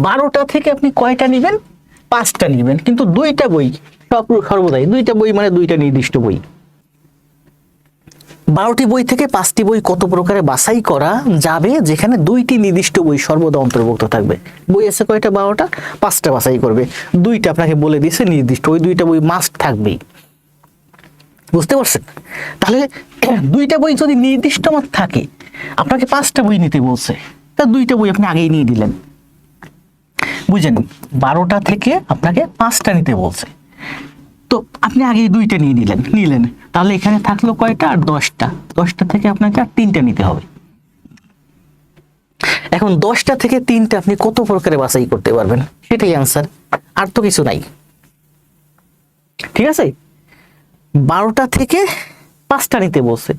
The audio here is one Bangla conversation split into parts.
12টা থেকে আপনি কয়টা নেবেন? 5টা নেবেন, কিন্তু 2টা বই সর্বদাই 2টা বই মানে 2টা নির্দিষ্ট বই। 12টি বই থেকে 5টি বই কত প্রকারে বাছাই করা যাবে যেখানে 2টি নির্দিষ্ট বই সর্বদা অন্তর্ভুক্ত থাকবে? বই আছে কয়টা? 12টা, 5টা বাছাই করবে, 2টা আপনাকে বলে দিয়েছে নির্দিষ্ট, ওই 2টা বই মাস্ট থাকবেই। বুঝতে পারছেন? তাহলে 2টা বই যদি নির্দিষ্ট আমার থাকে, আপনাকে 5টা বই নিতে বলছে, তা 2টা বই আপনি আগেই নিয়ে দিলেন। বুঝেন? 12টা থেকে আপনাকে 5টা নিতে বলছে, তো আপনি আগে 2টা নিয়ে নিলেন, তাহলে এখানে থাকলো কয়টা? আর 10টা। 10টা থেকে আপনাকে আর 3টা নিতে হবে। এখন 10টা থেকে 3টা আপনি কত প্রকারে বাছাই করতে পারবেন? সেটাই অ্যান্সার, আর তো কিছু নাই। ঠিক আছে? 12টা থেকে 5টা নিতে বলছে,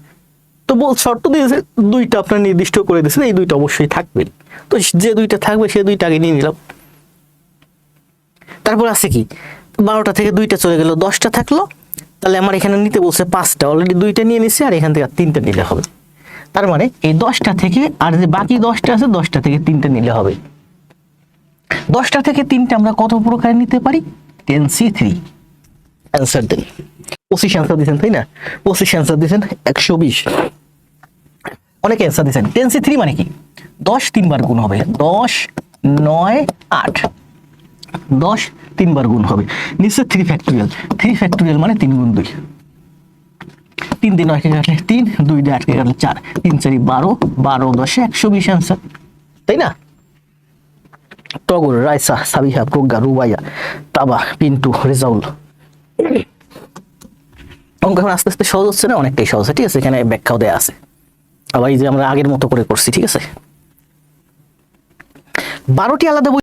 তো শর্ত দিয়েছে 2টা আপনার নির্দিষ্ট করে দিয়েছে, এই 2টা অবশ্যই থাকবে, তো যে 2টা থাকবে সে 2টা আগে নিয়ে নিলাম। তারপর আছে কি? 12টা থেকে 2টা চলে গেল, 10টা থাকলো, তাহলে আমার এখানে নিতে বলছে 5টা, অলরেডি 2টা নিয়ে নিছে, আর এখান থেকে 3টা নিলে হবে। তার মানে এই 10টা থেকে আর যে বাকি 10টা আছে, 10টা থেকে 3টা নিলে হবে। 10টা থেকে 3টা আমরা কত প্রকার নিতে পারি? 10C3। অ্যান্সার দেন। 25 অ্যান্সার দিয়েছেন, তাই না? 25 অ্যান্সার দিয়েছেন, 120। অনেকে অ্যান্সার দিয়েছেন। 10C3 মানে কি? 10 3বার গুণ হবে, 10 9 8, 10 3বার গুণ হবে, নিচে 3 ফ্যাক্টোরিয়াল। 3 ফ্যাক্টোরিয়াল মানে 3 গুণ 2, 3 দিয়ে 9 কে কাটলে 3, 2 দিয়ে 8 কে কাটলে 4, 3 4 12, 12 10 120 অ্যান্সার, তাই না? টগর, রাইসা, সাবিহা, প্রজ্ঞা, রুবাইয়া, তাবা, পিন্টু, রেজাউল। অঙ্ক এখন আস্তে আস্তে সহজ হচ্ছে না? অনেকটাই সহজ। ঠিক আছে, এখানে ব্যাখ্যাও দেয়া আছে, আবার এই যে আমরা আগের মতো করে করছি। ঠিক আছে, 12টি আলাদা